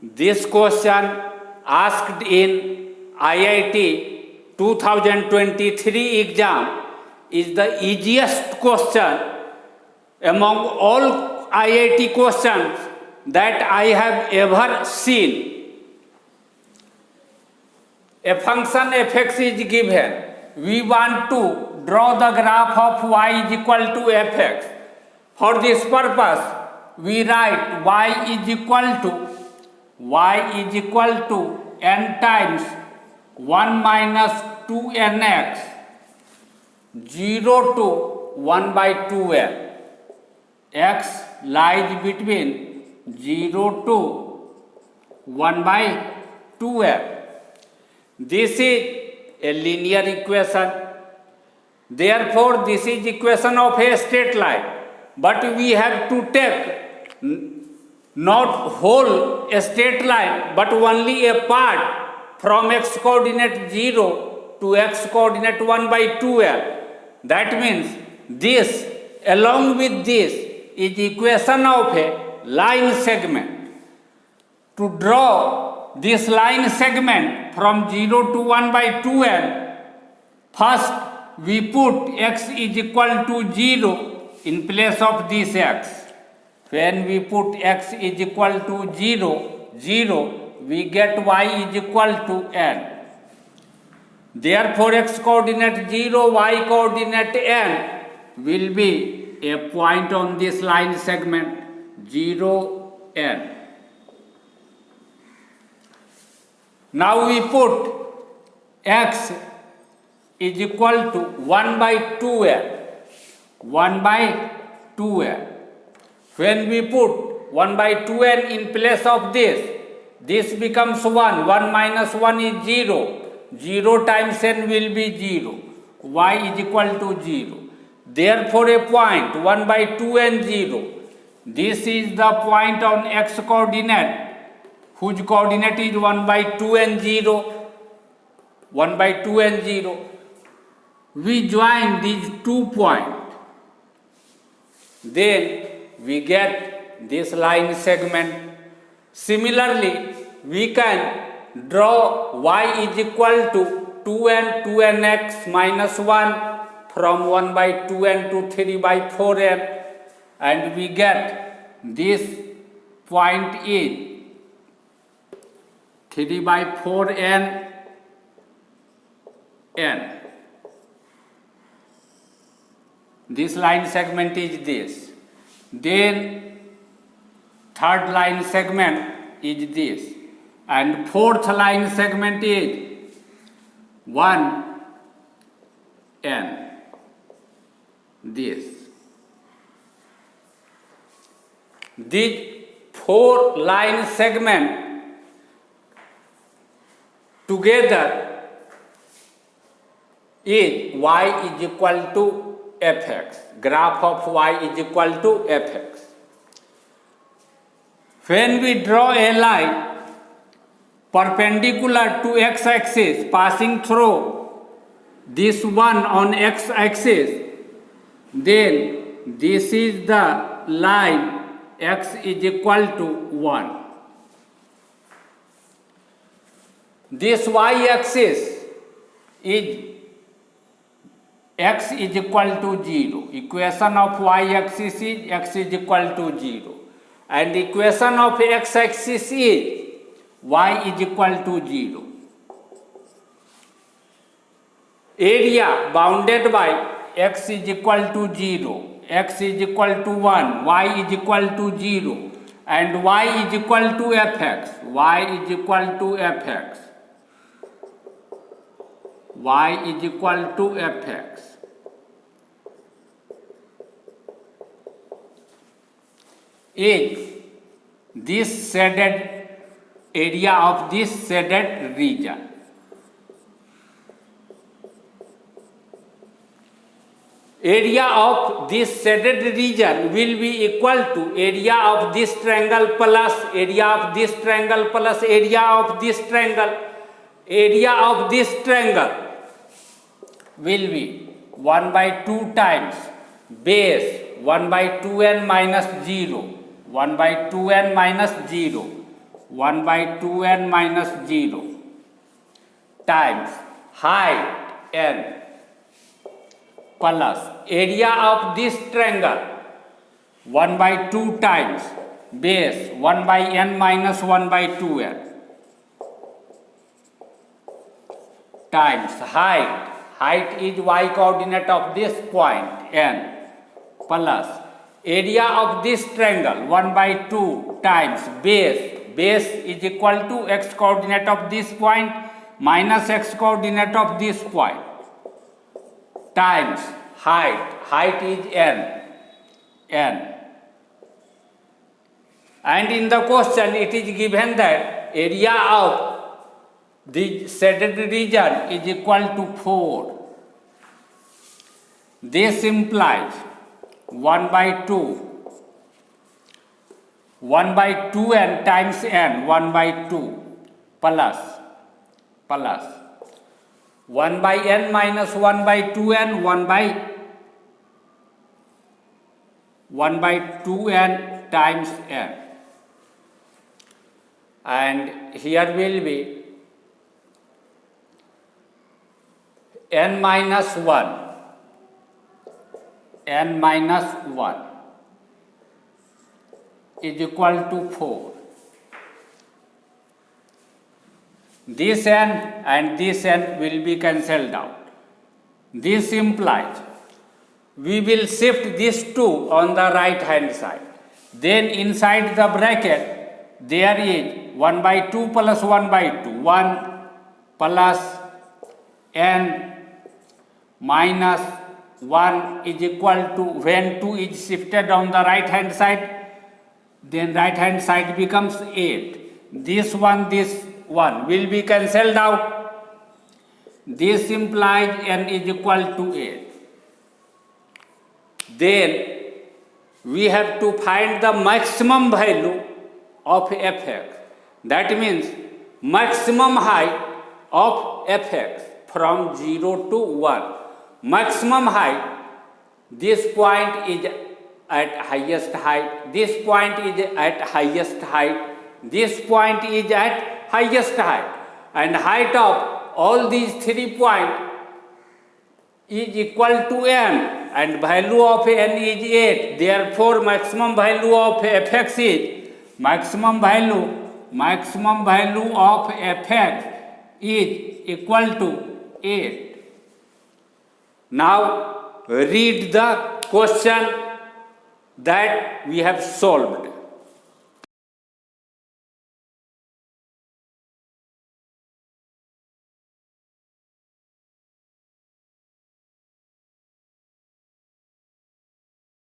This question asked in IIT 2023 exam is the easiest question among all IIT questions that I have ever seen. A function fx is given. We want to draw the graph of y is equal to fx. For this purpose, we write y is equal to n times 1 minus 2nx 0 to 1 by 2n. X lies between 0 to 1 by 2n. This is a linear equation. Therefore, this is equation of a straight line. But we have to take not whole a straight line, but only a part from x coordinate 0 to x coordinate 1 by 2l. That means this along with this is equation of a line segment. To draw this line segment from 0 to 1 by 2l, first we put x is equal to 0 in place of this x. When we put x is equal to 0, we get y is equal to n. Therefore, x coordinate 0, y coordinate n will be a point on this line segment 0, n. Now we put x is equal to 1 by 2n. 1 by 2n. When we put 1 by 2n in place of this becomes 1. 1 minus 1 is 0. 0 times n will be 0. Y is equal to 0. Therefore, a point 1 by 2n 0. This is the point on x coordinate, whose coordinate is 1 by 2n 0. 1 by 2n 0. We join these 2 points. Then we get this line segment. Similarly, we can draw y is equal to 2n, 2nx minus 1 from 1 by 2n to 3 by 4n, and we get this point is 3 by 4n n. This line segment is this. Then third line segment is this. And fourth line segment is 1 n. This. These 4 line segments together is y is equal to fx. Graph of y is equal to fx. When we draw a line perpendicular to x-axis passing through this one on x-axis, then this is the line x is equal to 1. This y-axis is x is equal to 0. Equation of y-axis is x is equal to 0. And equation of x-axis is y is equal to 0. Area bounded by x is equal to 0, x is equal to 1, y is equal to 0, and y is equal to fx. Y is equal to fx. Y is equal to fx. Is this shaded area of this shaded region. Area of this shaded region will be equal to area of this triangle plus area of this triangle plus area of this triangle. Area of this triangle will be 1 by 2 times base 1 by 2n minus 0, 1 by 2n minus 0, 1 by 2n minus 0 times height n plus area of this triangle 1 by 2 times base 1 by n minus 1 by 2n times height is y coordinate of this point n plus area of this triangle 1 by 2 times base is equal to x coordinate of this point minus x coordinate of this point times height is n and in the question it is given that area of the shaded region is equal to 4. This implies 1 by 2n times n 1 by 2 plus 1 by n minus 1 by 2n 1 by 2n times n, and here will be n minus 1 is equal to 4. This n and this n will be cancelled out. This implies we will shift these two on the right hand side. Then inside the bracket there is 1 by 2 plus 1 by 2, 1 plus n minus 1 is equal to, when 2 is shifted on the right hand side, then right hand side becomes 8. This one will be cancelled out. This implies n is equal to 8. Then we have to find the maximum value of fx. That means maximum height of fx from 0 to 1. Maximum height, this point is at highest height, this point is at highest height, this point is at highest height, and height of all these 3 points is equal to n, and value of n is 8. Therefore maximum value of fx is maximum value of fx is equal to 8. Now read the question that we have solved.